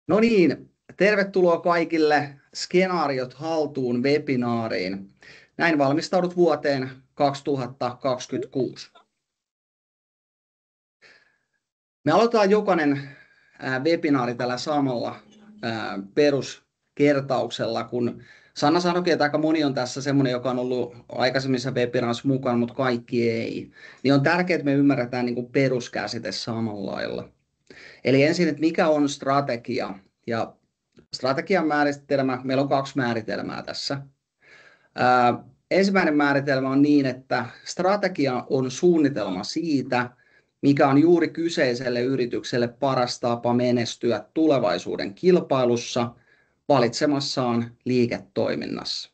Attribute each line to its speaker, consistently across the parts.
Speaker 1: No niin, tervetuloa kaikille Skenaariot haltuun webinaariin. Näin valmistaudut vuoteen 2026. Me aloitetaan jokainen webinaari tällä samalla peruskertauksella, kun Sanna sanoikin, että aika moni on tässä semmoinen, joka on ollut aikaisemmissa webinaarissa mukana, mutta kaikki ei. Niin on tärkeää, että me ymmärretään niin kuin peruskäsite samalla lailla. Eli ensin, että mikä on strategia? Ja strategian määritelmä, meillä on 2 määritelmää tässä. Ensimmäinen määritelmä on niin, että strategia on suunnitelma siitä, mikä on juuri kyseiselle yritykselle paras tapa menestyä tulevaisuuden kilpailussa valitsemassaan liiketoiminnassa.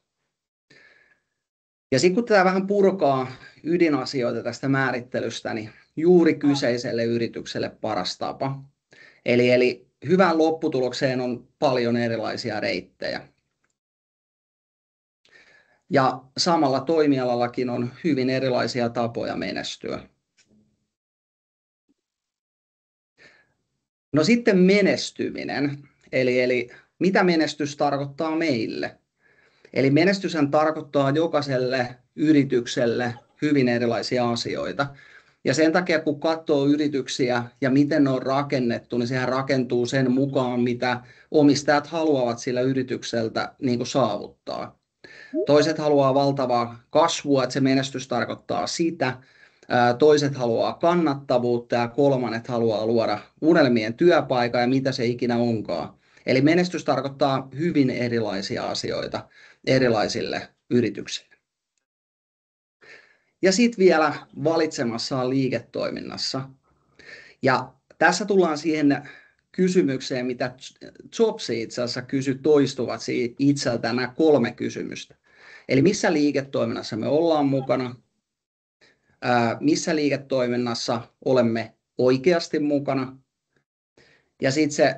Speaker 1: Ja sitten kun tämä vähän purkaa ydinasioita tästä määrittelystä, niin juuri kyseiselle yritykselle paras tapa. Eli hyvään lopputulokseen on paljon erilaisia reittejä. Ja samalla toimialallakin on hyvin erilaisia tapoja menestyä. No sitten menestyminen, eli mitä menestys tarkoittaa meille? Eli menestyshän tarkoittaa jokaiselle yritykselle hyvin erilaisia asioita. Ja sen takia, kun katsoo yrityksiä ja miten ne on rakennettu, niin sehän rakentuu sen mukaan, mitä omistajat haluavat sillä yritykseltä niin kuin saavuttaa. Toiset haluaa valtavaa kasvua, että se menestys tarkoittaa sitä. Toiset haluaa kannattavuutta ja kolmannet haluaa luoda unelmien työpaikan ja mitä se ikinä onkaan. Eli menestys tarkoittaa hyvin erilaisia asioita erilaisille yrityksille. Ja sitten vielä valitsemassaan liiketoiminnassa. Ja tässä tullaan siihen kysymykseen, mitä Jobs itse asiassa kysyi toistuvat itseltään nämä 3 kysymystä. Eli missä liiketoiminnassa me ollaan mukana, missä liiketoiminnassa olemme oikeasti mukana, ja sitten se,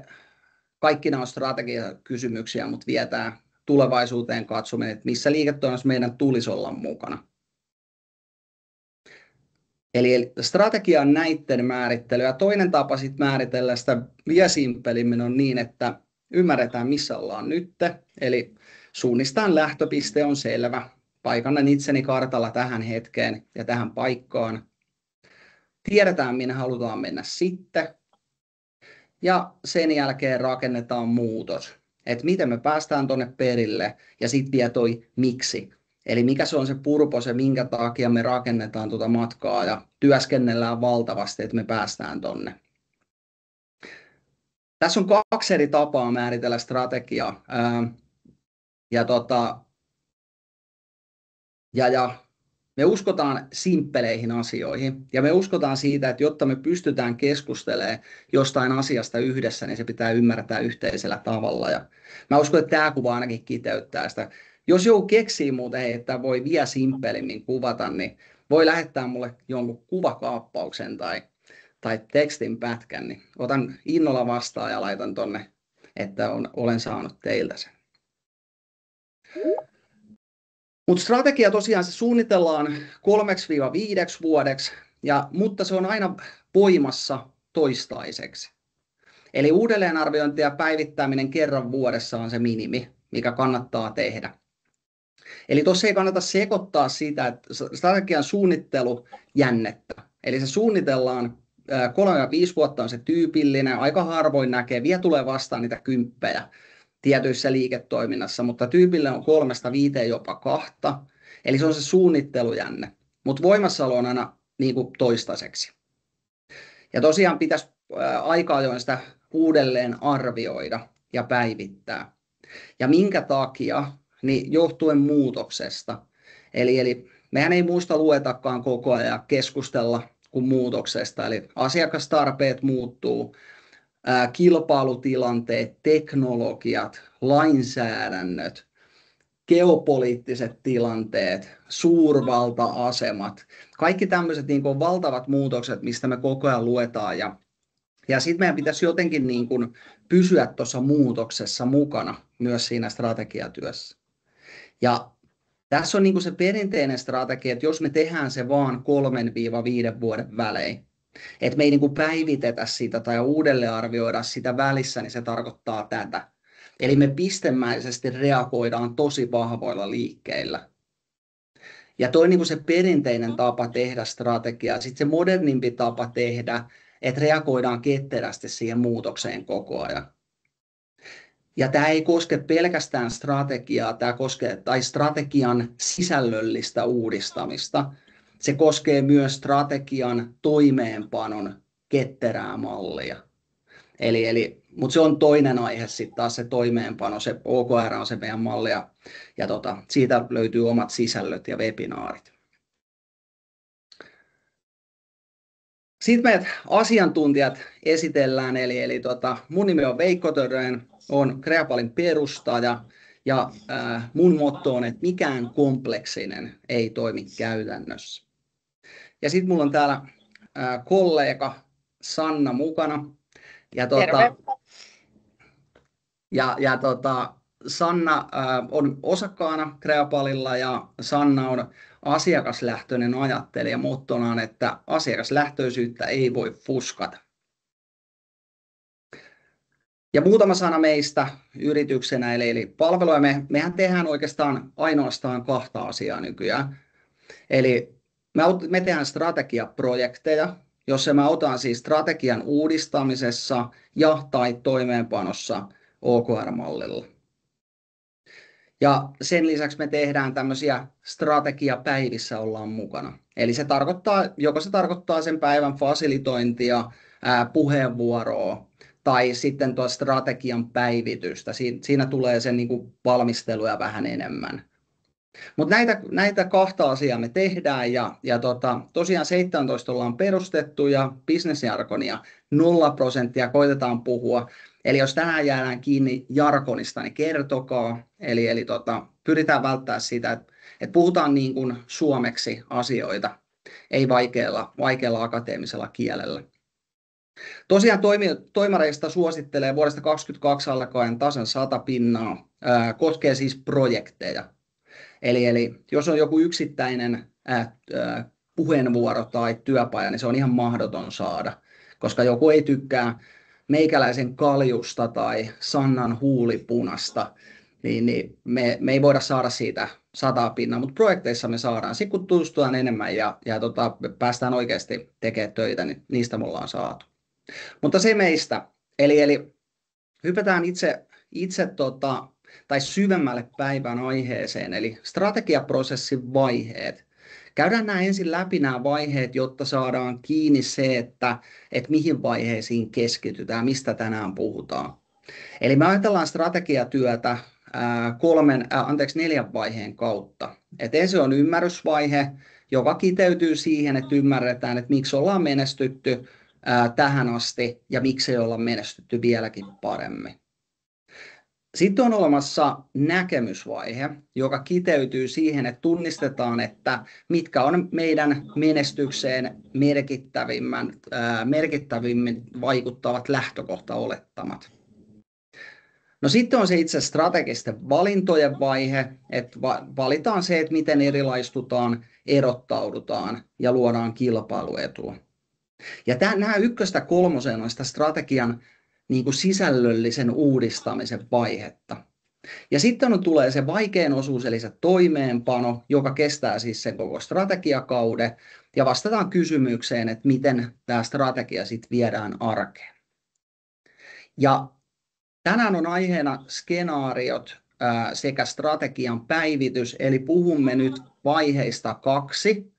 Speaker 1: kaikki nämä on strategiakysymyksiä, mutta vietää tulevaisuuteen katsominen, että missä liiketoiminnassa meidän tulisi olla mukana. Eli strategia on näiden määrittely, ja toinen tapa sitten määritellä sitä vielä simppelimmin on niin, että ymmärretään missä ollaan nyt, eli suunnistaan lähtöpiste on selvä. Paikannan itseni kartalla tähän hetkeen ja tähän paikkaan. Tiedetään, minne halutaan mennä sitten. Ja sen jälkeen rakennetaan muutos. Että miten me päästään tuonne perille ja sitten vielä toi miksi. Eli mikä se on se purpose, minkä takia me rakennetaan tuota matkaa ja työskennellään valtavasti, että me päästään tonne. Tässä on 2 eri tapaa määritellä strategiaa. Me uskotaan simppeleihin asioihin ja me uskotaan siitä, että jotta me pystytään keskustelemaan jostain asiasta yhdessä, niin se pitää ymmärtää yhteisellä tavalla. Ja mä uskon, että tämä kuva ainakin kiteyttää sitä. Jos joku keksii muuten, että voi vielä simppelimmin kuvata, niin voi lähettää mulle jonkun kuvakaappauksen tai tekstin pätkän, niin otan innolla vastaan ja laitan tonne, että olen saanut teiltä sen. Mutta strategia tosiaan se suunnitellaan 3-5 vuodeksi, mutta se on aina voimassa toistaiseksi. Eli uudelleenarviointi ja päivittäminen kerran vuodessa on se minimi, mikä kannattaa tehdä. Eli tuossa ei kannata sekoittaa sitä, että strategian suunnittelujännettä. Eli se suunnitellaan 3-5 vuotta on se tyypillinen, aika harvoin näkee, vielä tulee vastaan niitä kymppejä tietyissä liiketoiminnassa, mutta tyypillinen on 3-5 jopa 2. Eli se on se suunnittelujänne, mutta voimassaolo on aina niin kuin toistaiseksi. Ja tosiaan pitäisi aika ajoin sitä uudelleen arvioida ja päivittää. Ja minkä takia? Niin johtuen muutoksesta. Eli mehän ei muista luetakaan koko ajan keskustella kuin muutoksesta. Eli asiakastarpeet muuttuu, kilpailutilanteet, teknologiat, lainsäädännöt, geopoliittiset tilanteet, suurvalta-asemat. Kaikki tämmöiset niin kuin valtavat muutokset, mistä me koko ajan luetaan. Ja sitten meidän pitäisi jotenkin niin kuin pysyä tuossa muutoksessa mukana myös siinä strategiatyössä. Ja tässä on niin kuin se perinteinen strategia, että jos me tehdään se vaan 3-5 vuoden välein, Että me ei niin kuin päivitetä sitä tai uudelleenarvioida sitä välissä, niin se tarkoittaa tätä. Eli me pistemäisesti reagoidaan tosi vahvoilla liikkeillä. Ja toi niin kuin se perinteinen tapa tehdä strategiaa, sitten se modernimpi tapa tehdä, että reagoidaan ketterästi siihen muutokseen koko ajan. Ja tämä ei koske pelkästään strategiaa, tämä koskee tai strategian sisällöllistä uudistamista. Se koskee myös strategian toimeenpanon ketterää mallia. Mutta se on toinen aihe sitten taas se toimeenpano, se OKR on se meidän malli ja siitä löytyy omat sisällöt ja webinaarit. Sitten meidät asiantuntijat esitellään, eli mun nimi on Veikko Törrönen, olen Creapalin perustaja ja mun motto on, että mikään kompleksinen ei toimi käytännössä. Ja sitten mulla on täällä kollega Sanna mukana. Sanna on osakkaana Creapalilla ja Sanna on asiakaslähtöinen ajattelija. Mottona on, että asiakaslähtöisyyttä ei voi fuskata. Ja muutama sana meistä yrityksenä, eli palvelua. Mehän tehdään oikeastaan ainoastaan 2 asiaa nykyään. Eli me tehdään strategiaprojekteja, jossa me autaan siis strategian uudistamisessa ja tai toimeenpanossa OKR-mallilla. Ja sen lisäksi me tehdään tämmöisiä strategiapäivissä ollaan mukana. Eli se tarkoittaa sen päivän fasilitointia, puheenvuoroa tai sitten tuo strategian päivitystä. Siinä tulee sen niin kuin valmisteluja vähän enemmän. Mutta näitä 2 asiaa me tehdään ja tosiaan 17 ollaan perustettu ja business-jargonia 0% koitetaan puhua. Eli jos tänään jäädään kiinni jargonista, niin kertokaa. Eli pyritään välttämään sitä, että puhutaan niin kuin suomeksi asioita, ei vaikealla akateemisella kielellä. Tosiaan toimareista suosittelee vuodesta 2022 alkaen tasan 100 pinnaa, koskee siis projekteja. Eli jos on joku yksittäinen puheenvuoro tai työpaja, niin se on ihan mahdoton saada, koska joku ei tykkää meikäläisen kaljusta tai Sannan huulipunasta, niin me ei voida saada siitä 100 pinnaa, mutta projekteissa me saadaan. Sitten kun tutustutaan enemmän ja päästään oikeasti tekemään töitä, niin niistä me ollaan saatu. Mutta se meistä, eli hypätään itse tai syvemmälle päivän aiheeseen, eli strategiaprosessin vaiheet. Käydään ensin läpi nämä vaiheet, jotta saadaan kiinni se, että mihin vaiheisiin keskitytään, mistä tänään puhutaan. Eli me ajatellaan strategiatyötä 4 vaiheen kautta. Ensin on ymmärrysvaihe, joka kiteytyy siihen, että ymmärretään, että miksi ollaan menestytty tähän asti ja miksi ei olla menestytty vieläkin paremmin. Sitten on olemassa näkemysvaihe, joka kiteytyy siihen, että tunnistetaan, että mitkä on meidän menestykseen merkittävimmin vaikuttavat lähtökohtaolettamat. No sitten on se itse strategisten valintojen vaihe, että valitaan se, että miten erilaistutaan, erottaudutaan ja luodaan kilpailuetua. Ja nämä 1-3 on sitä strategian niin kuin sisällöllisen uudistamisen vaihetta. Ja sitten tulee se vaikein osuus, eli se toimeenpano, joka kestää siis sen koko strategiakauden, ja vastataan kysymykseen, että miten tämä strategia sitten viedään arkeen. Ja tänään on aiheena skenaariot sekä strategian päivitys, eli puhumme nyt vaiheista 2,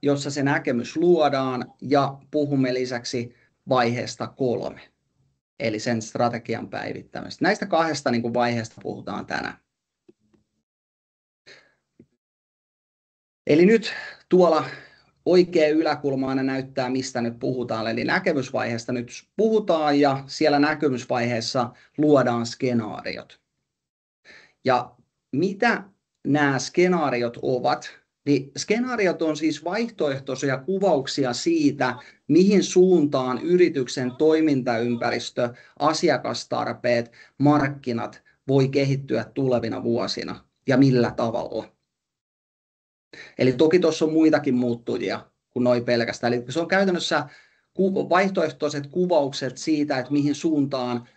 Speaker 1: jossa se näkemys luodaan, ja puhumme lisäksi vaiheesta 3, eli sen strategian päivittämistä. Näistä 2 niin kuin vaiheesta puhutaan tänään. Eli nyt tuolla oikea yläkulmainen näyttää, mistä nyt puhutaan. Eli näkemysvaiheesta nyt puhutaan ja siellä näkemysvaiheessa luodaan skenaariot. Ja mitä nämä skenaariot ovat? Niin skenaariot on siis vaihtoehtoisia kuvauksia siitä, mihin suuntaan yrityksen toimintaympäristö, asiakastarpeet, markkinat voi kehittyä tulevina vuosina ja millä tavalla. Eli toki tuossa on muitakin muuttujia kuin noi pelkästään. Eli se on käytännössä vaihtoehtoiset kuvaukset siitä, että mihin suuntaan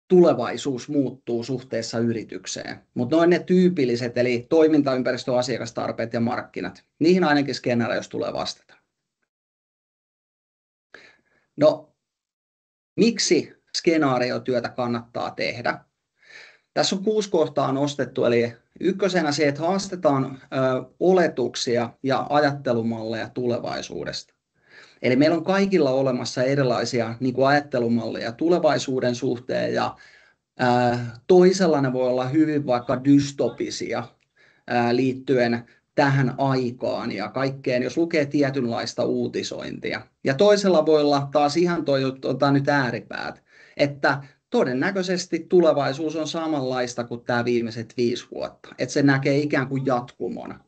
Speaker 1: tulevaisuus muuttuu suhteessa yritykseen. Mutta noin ne tyypilliset, eli toimintaympäristö, asiakastarpeet ja markkinat. Niihin ainakin skenaarioissa tulee vastata. No, miksi skenaariotyötä kannattaa tehdä? Tässä on 6 kohtaa nostettu, eli ykkösenä se, että haastetaan oletuksia ja ajattelumalleja tulevaisuudesta. Eli meillä on kaikilla olemassa erilaisia niin kuin ajattelumalleja tulevaisuuden suhteen, ja toisella ne voi olla hyvin vaikka dystopisia liittyen tähän aikaan ja kaikkeen, jos lukee tietynlaista uutisointia. Ja toisella voi olla taas ihan nyt ääripäät, että todennäköisesti tulevaisuus on samanlaista kuin tämä viimeiset 5 vuotta, että se näkee ikään kuin jatkumona.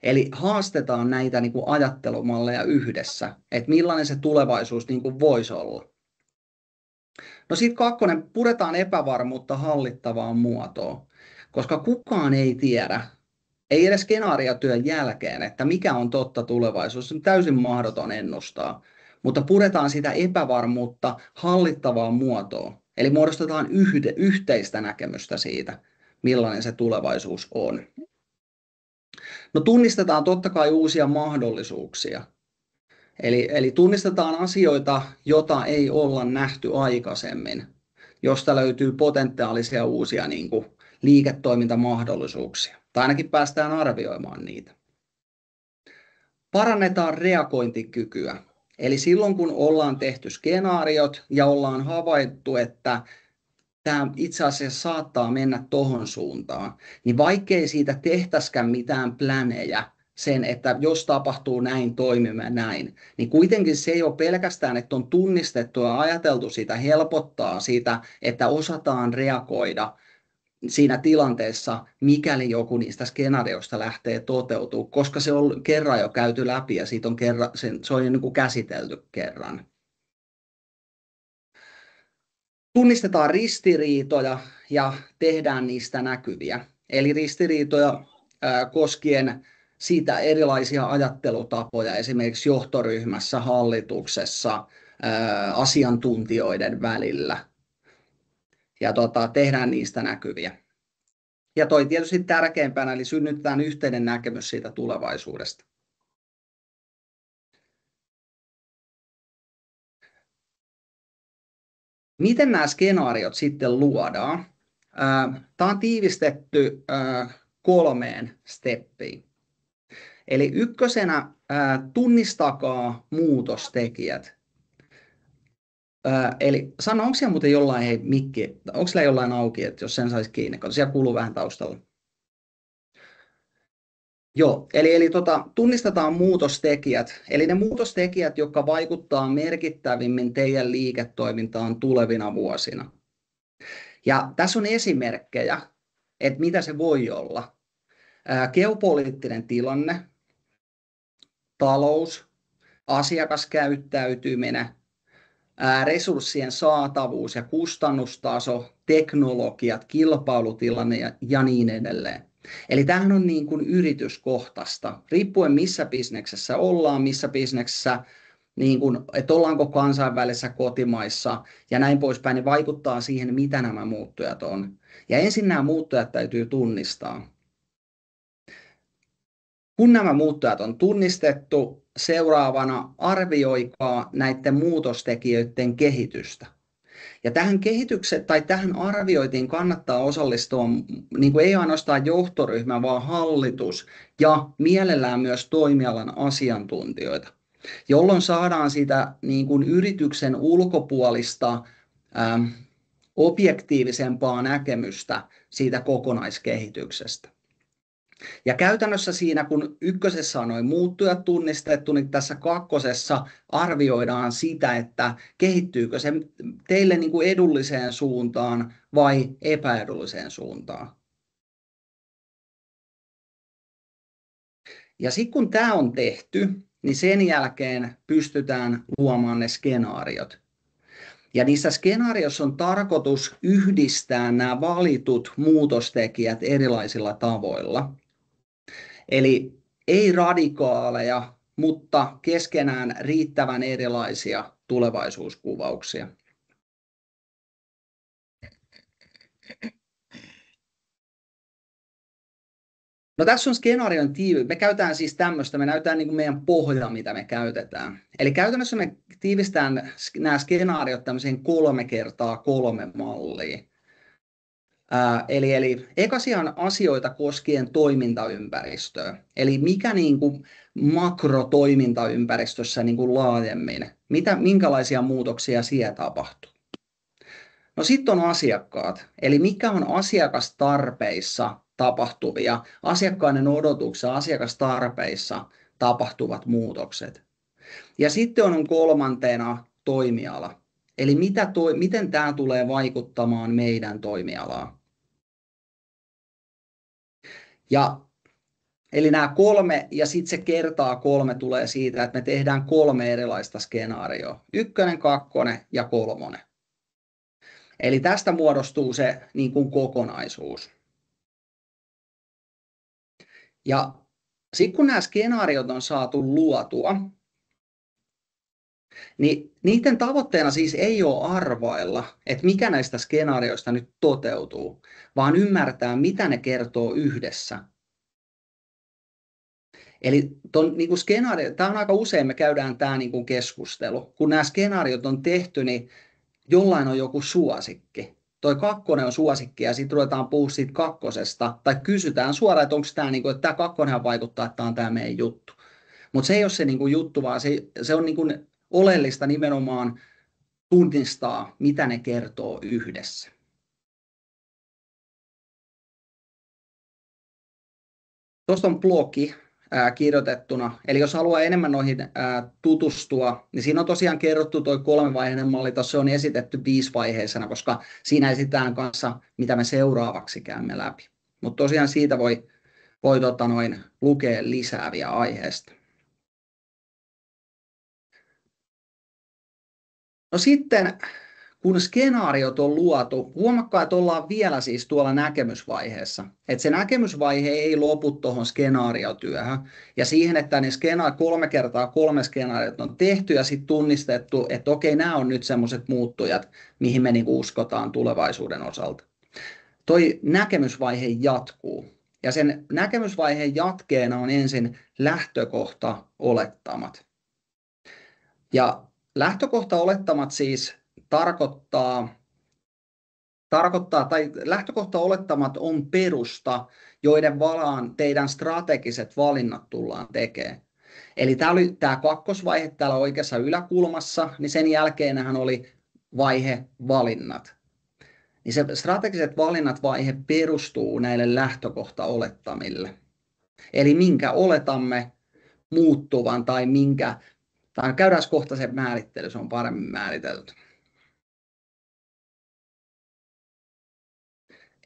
Speaker 1: Eli haastetaan näitä niin kuin ajattelumalleja yhdessä, että millainen se tulevaisuus niin kuin voisi olla. No sitten 2, puretaan epävarmuutta hallittavaan muotoon, koska kukaan ei tiedä, ei edes skenaariotyön jälkeen, että mikä on totta tulevaisuus, se on täysin mahdoton ennustaa, mutta puretaan sitä epävarmuutta hallittavaan muotoon, eli muodostetaan yhteistä näkemystä siitä, millainen se tulevaisuus on. No tunnistetaan totta kai uusia mahdollisuuksia. Eli tunnistetaan asioita, joita ei olla nähty aikaisemmin, josta löytyy potentiaalisia uusia niin kuin liiketoimintamahdollisuuksia, tai ainakin päästään arvioimaan niitä. Parannetaan reagointikykyä. Eli silloin kun ollaan tehty skenaariot ja ollaan havaittu, että tämä itse asiassa saattaa mennä tohon suuntaan, niin vaikkei siitä tehtäisikään mitään plänejä sen, että jos tapahtuu näin, toimimme näin, niin kuitenkin se ei ole pelkästään, että on tunnistettu ja ajateltu sitä, helpottaa sitä, että osataan reagoida siinä tilanteessa, mikäli joku niistä skenaarioista lähtee toteutumaan, koska se on kerran jo käyty läpi ja siitä on se on jo niin kuin käsitelty kerran. Tunnistetaan ristiriitoja ja tehdään niistä näkyviä. Eli ristiriitoja koskien siitä erilaisia ajattelutapoja esimerkiksi johtoryhmässä, hallituksessa, asiantuntijoiden välillä. Ja tehdään niistä näkyviä. Ja toi tietysti tärkeimpänä, eli synnytetään yhteinen näkemys siitä tulevaisuudesta. Miten nämä skenaariot sitten luodaan? Tämä on tiivistetty 3 steppiin. Eli ykkösenä tunnistakaa muutostekijät. Eli sano, onko siellä muuten jollain, hei mikki, onko siellä jollain auki, että jos sen saisi kiinni, kun siellä kuuluu vähän taustalla. Joo, eli tunnistetaan muutostekijät, eli ne muutostekijät, jotka vaikuttaa merkittävimmin teidän liiketoimintaan tulevina vuosina. Ja tässä on esimerkkejä, että mitä se voi olla. Geopoliittinen tilanne, talous, asiakaskäyttäytyminen, resurssien saatavuus ja kustannustaso, teknologiat, kilpailutilanne ja niin edelleen. Eli tämähän on niin kuin yrityskohtaista, riippuen missä bisneksessä ollaan, missä bisneksessä, niin kuin, että ollaanko kansainvälisessä kotimaissa ja näin poispäin, niin vaikuttaa siihen, mitä nämä muuttujat on. Ja ensin nämä muuttujat täytyy tunnistaa. Kun nämä muuttujat on tunnistettu, seuraavana arvioikaa näiden muutostekijöiden kehitystä. Ja tähän kehitykseen tai tähän arviointiin kannattaa osallistua niin kuin ei ainoastaan johtoryhmä, vaan hallitus ja mielellään myös toimialan asiantuntijoita, jolloin saadaan sitä niin kuin yrityksen ulkopuolista objektiivisempaa näkemystä siitä kokonaiskehityksestä. Ja käytännössä siinä, kun ykkösessä on noin muuttujat tunnistettu, niin tässä kakkosessa arvioidaan sitä, että kehittyykö se teille niin kuin edulliseen suuntaan vai epäedulliseen suuntaan. Ja sitten kun tämä on tehty, niin sen jälkeen pystytään luomaan ne skenaariot. Ja niissä skenaarioissa on tarkoitus yhdistää nämä valitut muutostekijät erilaisilla tavoilla. Eli ei radikaaleja mutta keskenään riittävän erilaisia tulevaisuuskuvauksia. No tässä on skenaarion tiivi. Me käytetään siis tämmöistä, me näytetään niin kuin meidän pohja, mitä me käytetään. Eli käytännössä me tiivistetään nämä skenaariot tämmöiseen 3x3 malliin. Eli eka sijaan asioita koskien toimintaympäristöä. Eli mikä niin kuin makrotoimintaympäristössä niin kuin laajemmin, minkälaisia muutoksia siellä tapahtuu. No sitten on asiakkaat, eli mikä on asiakastarpeissa tapahtuvia, asiakkaiden odotuksissa, asiakastarpeissa tapahtuvat muutokset. Ja sitten on kolmantena toimiala, eli miten tämä tulee vaikuttamaan meidän toimialaan. Eli nämä 3 ja sitten se kertaa 3 tulee siitä, että me tehdään 3 erilaista skenaarioa. 1, 2 ja 3. Eli tästä muodostuu se niin kuin kokonaisuus. Ja sitten kun nämä skenaariot on saatu luotua, niin niiden tavoitteena siis ei ole arvailla, että mikä näistä skenaarioista nyt toteutuu, vaan ymmärtää, mitä ne kertoo yhdessä. Eli niin tämä on aika usein, me käydään tämä niin kuin keskustelu. Kun nämä skenaariot on tehty, niin jollain on joku suosikki. Toi 2 on suosikki ja sitten ruvetaan puhua siitä 2. Tai kysytään suoraan, että onko tämä, niin kuin, että tämä 2 vaikuttaa, että tämä on tämä meidän juttu. Mutta se ei ole se niin kuin juttu, vaan se on niin kuin oleellista nimenomaan tunnistaa, mitä ne kertoo yhdessä. Tuosta on blogi kirjoitettuna. Eli jos haluaa enemmän noihin tutustua, niin siinä on tosiaan kerrottu tuo 3-vaiheinen malli. Tuossa on esitetty 5-vaiheisena, koska siinä esitetään kanssa, mitä me seuraavaksi käymme läpi. Mutta tosiaan siitä voi lukea lisää vielä aiheesta. No sitten, kun skenaariot on luotu, huomakkaa, että ollaan vielä siis tuolla näkemysvaiheessa. Että se näkemysvaihe ei lopu tuohon skenaariotyöhön ja siihen, että ne 3x3 skenaariot on tehty ja sitten tunnistettu, että okei, nämä on nyt semmoiset muuttujat, mihin me niinku uskotaan tulevaisuuden osalta. Toi näkemysvaihe jatkuu ja sen näkemysvaiheen jatkeena on ensin lähtökohtaolettamat. Ja lähtökohtaolettamat siis lähtökohtaolettamat on perusta, joiden varaan teidän strategiset valinnat tullaan tekemään. Eli tämä oli tämä 2-vaihe täällä oikeassa yläkulmassa, niin sen jälkeenhän oli vaihe valinnat. Niin se strategiset valinnat vaihe perustuu näille lähtökohtaolettamille. Eli minkä oletamme muuttuvan tai käydään kohta se määrittely, se on paremmin määritelty.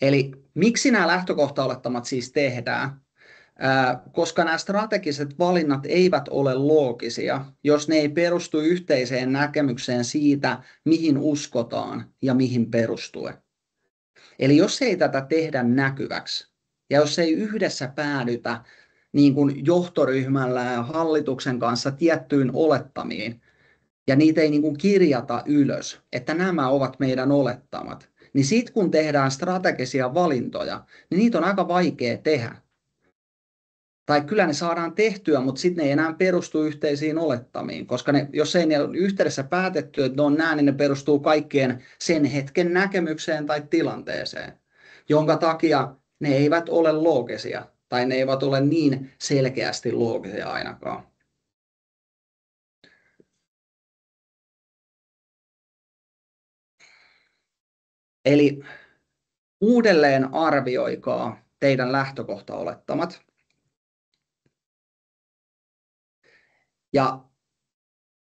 Speaker 1: Eli miksi nämä lähtökohtaolettamat siis tehdään? Koska nämä strategiset valinnat eivät ole loogisia, jos ne ei perustu yhteiseen näkemykseen siitä, mihin uskotaan ja mihin perustuen. Eli jos ei tätä tehdä näkyväksi ja jos ei yhdessä päädytä niin kuin johtoryhmällä ja hallituksen kanssa tiettyyn olettamiin ja niitä ei niin kuin kirjata ylös, että nämä ovat meidän olettamat, niin sitten kun tehdään strategisia valintoja, niin niitä on aika vaikea tehdä. Tai kyllä ne saadaan tehtyä, mutta sitten ne ei enää perustu yhteisiin olettamiin, koska jos ei ne ole yhteydessä päätetty, että ne on nämä, niin ne perustuu kaikkien sen hetken näkemykseen tai tilanteeseen, jonka takia ne eivät ole loogisia tai ne eivät ole niin selkeästi loogisia ainakaan. Eli uudelleen arvioikaa teidän lähtökohtaolettamat. Ja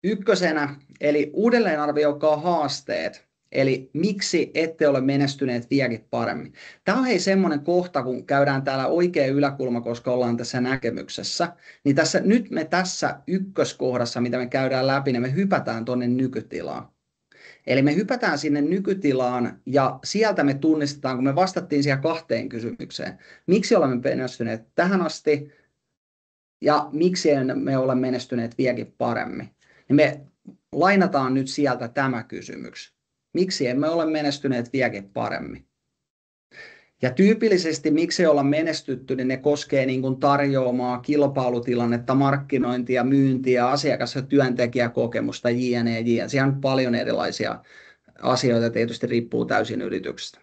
Speaker 1: ykkösenä, eli uudelleen arvioikaa haasteet. Eli miksi ette ole menestyneet vieläkin paremmin. Tämä on semmoinen kohta, kun käydään täällä oikea yläkulma, koska ollaan tässä näkemyksessä. Niin nyt me tässä ykköskohdassa, mitä me käydään läpi, niin me hypätään tuonne nykytilaan. Eli me hypätään sinne nykytilaan ja sieltä me tunnistetaan, kun me vastattiin siihen 2 kysymykseen. Miksi olemme menestyneet tähän asti ja miksi me ole menestyneet vieläkin paremmin. Niin me lainataan nyt sieltä tämä kysymys. Miksi emme ole menestyneet vieläkin paremmin? Ja tyypillisesti miksi olla menestytty, niin ne koskee niin kuin tarjoamaa kilpailutilannetta, markkinointia, myyntiä, asiakas- ja työntekijäkokemusta, jne. Siellä on paljon erilaisia asioita, tietysti riippuu täysin yrityksestä.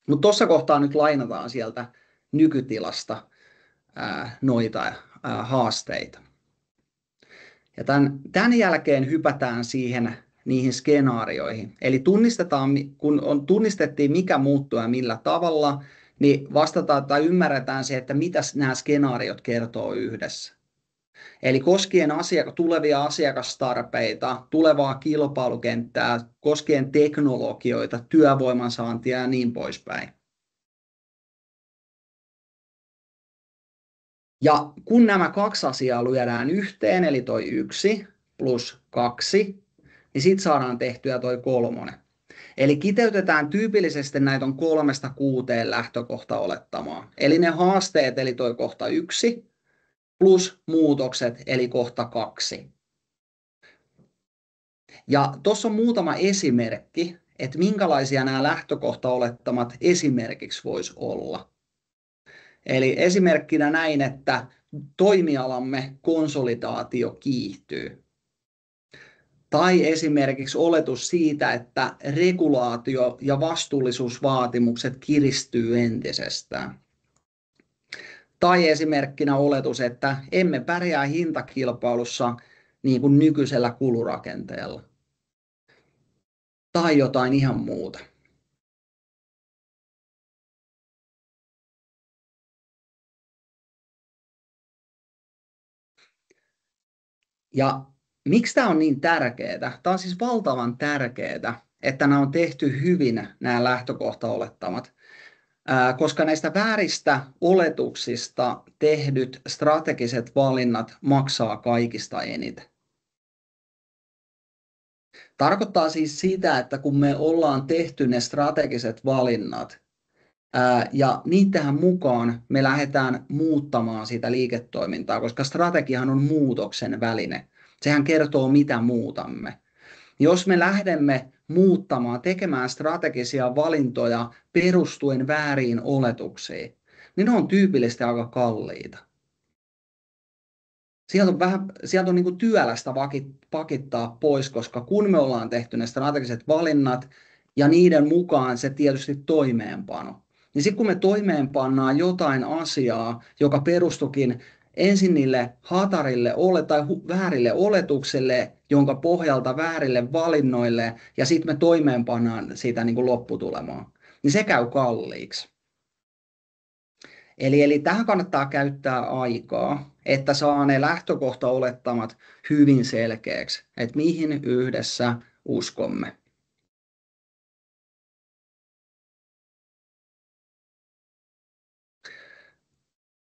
Speaker 1: Mutta tuossa kohtaa nyt lainataan sieltä nykytilasta noita haasteita. Ja tämän jälkeen hypätään niihin skenaarioihin. Eli kun tunnistettiin mikä muuttuu ja millä tavalla, niin vastataan tai ymmärretään se, että mitä nämä skenaariot kertoo yhdessä. Eli koskien tulevia asiakastarpeita, tulevaa kilpailukenttää, koskien teknologioita, työvoiman saantia ja niin poispäin. Ja kun nämä kaksi asiaa lyödään yhteen, eli toi 1 plus 2, niin sitten saadaan tehtyä toi 3. Eli kiteytetään tyypillisesti näitä on 3-6 lähtökohtaolettamaa. Eli ne haasteet, eli toi kohta 1, plus muutokset, eli kohta 2. Ja tuossa on muutama esimerkki, että minkälaisia nämä lähtökohtaolettamat esimerkiksi voisi olla. Eli esimerkkinä näin, että toimialamme konsolidaatio kiihtyy. Tai esimerkiksi oletus siitä, että regulaatio ja vastuullisuusvaatimukset kiristyy entisestään. Tai esimerkkinä oletus, että emme pärjää hintakilpailussa niin kuin nykyisellä kulurakenteella. Tai jotain ihan muuta. Ja miksi tämä on niin tärkeää? Tämä on siis valtavan tärkeää, että nämä on tehty hyvin, nämä lähtökohtaolettamat, koska näistä vääristä oletuksista tehdyt strategiset valinnat maksaa kaikista eniten. Tarkoittaa siis sitä, että kun me ollaan tehty ne strategiset valinnat, ja niitähän mukaan me lähdetään muuttamaan sitä liiketoimintaa, koska strategiahan on muutoksen väline. Sehän kertoo, mitä muutamme. Jos me lähdemme muuttamaan, tekemään strategisia valintoja perustuen vääriin oletuksiin, niin ne on tyypillisesti aika kalliita. Sieltä on niin kuin työlästä pakittaa pois, koska kun me ollaan tehty ne strategiset valinnat ja niiden mukaan se tietysti toimeenpano, niin sitten kun me toimeenpannaan jotain asiaa, joka perustukin ensin niille hatarille tai väärille oletuksille, jonka pohjalta väärille valinnoille, ja sitten me toimeenpannaan sitä niin kuin lopputulemaa, niin se käy kalliiksi. Eli tähän kannattaa käyttää aikaa, että saa ne lähtökohtaolettamat hyvin selkeäksi, että mihin yhdessä uskomme.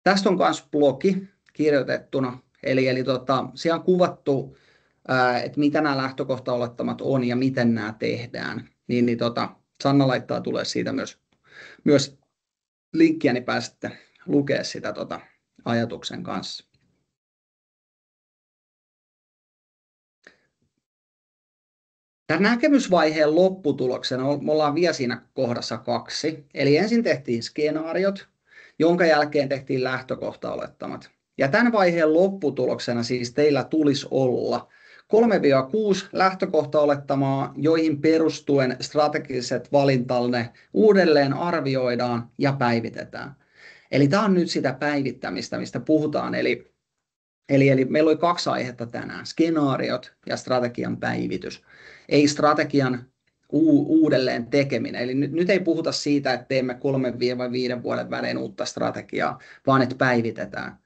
Speaker 1: Tästä on myös blogi kirjoitettuna, eli siellä on kuvattu, että mitä nämä lähtökohtaolettamat on ja miten nämä tehdään. Sanna laittaa tulee siitä myös linkkiä, niin pääsette lukemaan sitä ajatuksen kanssa. Tämän näkemysvaiheen lopputuloksena me ollaan vielä siinä kohdassa 2. Eli ensin tehtiin skenaariot, jonka jälkeen tehtiin lähtökohtaolettamat. Ja tämän vaiheen lopputuloksena siis teillä tulisi olla 3-6 lähtökohtaolettamaa, joihin perustuen strategiset valintanne uudelleen arvioidaan ja päivitetään. Eli tämä on nyt sitä päivittämistä, mistä puhutaan. Eli meillä oli 2 aihetta tänään, skenaariot ja strategian päivitys. Ei strategian uudelleen tekeminen. Eli nyt ei puhuta siitä, että teemme 3-5 vuoden välein uutta strategiaa, vaan että päivitetään.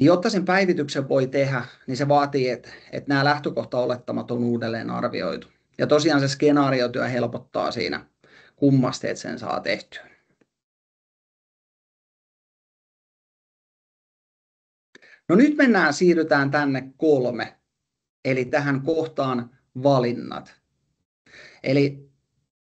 Speaker 1: Jotta sen päivityksen voi tehdä, niin se vaatii, että nämä lähtökohtaolettamat on uudelleen arvioitu. Ja tosiaan se skenaariotyö helpottaa siinä kummasti, että sen saa tehtyä. No nyt siirrytään tänne 3, eli tähän kohtaan valinnat. Eli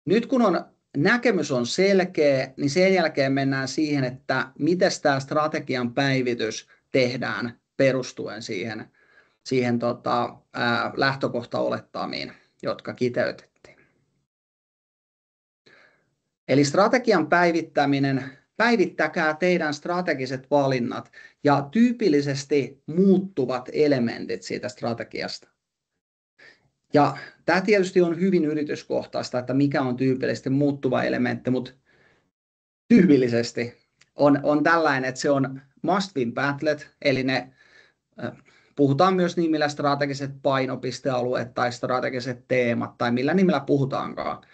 Speaker 1: nyt kun näkemys on selkeä, niin sen jälkeen mennään siihen, että miten tämä strategian päivitys tehdään perustuen siihen lähtökohtaolettamiin, jotka kiteytettiin. Eli strategian päivittäminen, päivittäkää teidän strategiset valinnat ja tyypillisesti muuttuvat elementit siitä strategiasta. Ja tämä tietysti on hyvin yrityskohtaista, että mikä on tyypillisesti muuttuva elementti, mutta tyypillisesti on tällainen, että se on must-win battlet, eli ne puhutaan myös nimillä strategiset painopistealueet tai strategiset teemat tai millä nimellä puhutaankaan.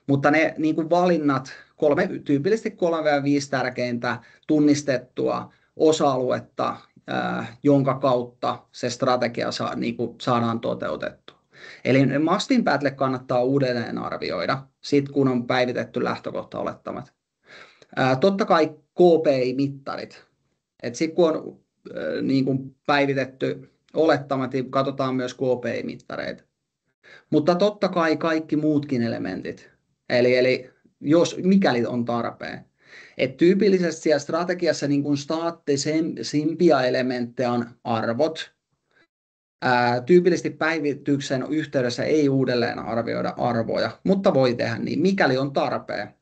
Speaker 1: Mutta ne niin kuin valinnat, tyypillisesti 3-5 tärkeintä tunnistettua osa-aluetta, jonka kautta se strategia saadaan toteutettua. Eli must-win battle kannattaa uudelleen arvioida, sit kun on päivitetty lähtökohtaolettamat. Totta kai KPI-mittarit. Sitten kun on niin kuin päivitetty olettamat, niin katsotaan myös KPI-mittareita. Mutta totta kai kaikki muutkin elementit. Eli mikäli on tarpeen. Et tyypillisesti siellä strategiassa niin kuin staattisimpia elementtejä on arvot. Tyypillisesti päivityksen yhteydessä ei uudelleen arvioida arvoja, mutta voi tehdä niin, mikäli on tarpeen.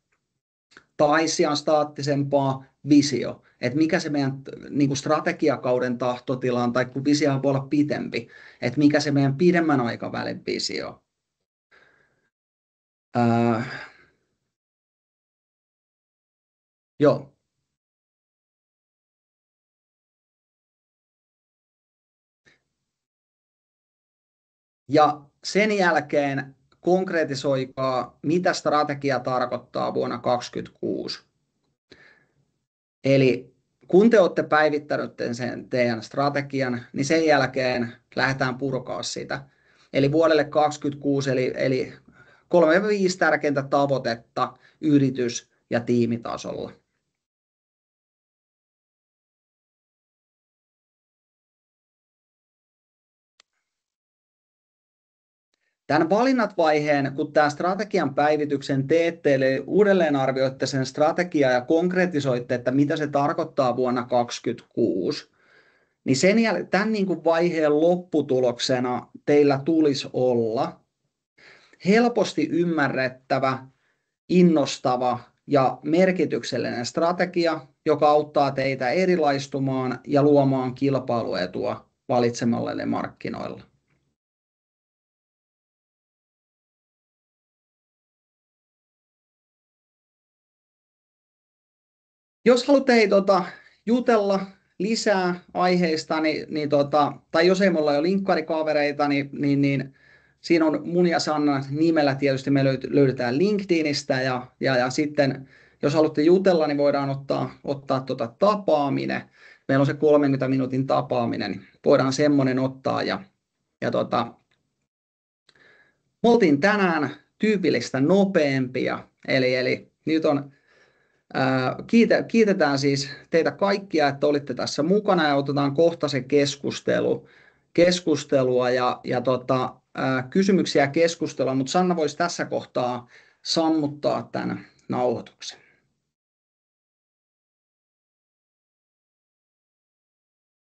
Speaker 1: Tai sijaan staattisempaa visio, että mikä se meidän niin kuin strategiakauden tahtotila on, tai kun visio voi olla pitempi, että mikä se meidän pidemmän aikavälin visio. Joo. Ja sen jälkeen konkretisoikaa, mitä strategia tarkoittaa vuonna 2026. Eli kun te olette päivittäneet sen teidän strategian, niin sen jälkeen lähdetään purkaa sitä. Eli vuodelle 2026, eli 3-5 tärkeintä tavoitetta yritys- ja tiimitasolla. Tämän valinnat-vaiheen, kun tämä strategian päivityksen teette, eli uudelleen arvioitte sen strategiaa ja konkretisoitte, että mitä se tarkoittaa vuonna 2026, niin tämän niin kuin vaiheen lopputuloksena teillä tulisi olla helposti ymmärrettävä, innostava ja merkityksellinen strategia, joka auttaa teitä erilaistumaan ja luomaan kilpailuetua valitsemallenne markkinoilla. Jos haluatte jutella lisää aiheista, tai jos ei me olla jo linkkarikavereita, niin siinä on mun ja Sanna nimellä tietysti me löydetään LinkedInistä ja sitten jos haluatte jutella, niin voidaan ottaa tapaaminen. Meillä on se 30 minuutin tapaaminen, niin voidaan semmoinen ottaa me oltiin tänään tyypillistä nopeampia, eli nyt on kiitetään siis teitä kaikkia, että olitte tässä mukana ja otetaan kohta se keskustelua ja kysymyksiä ja keskustelua, mutta Sanna voisi tässä kohtaa sammuttaa tämän nauhoituksen.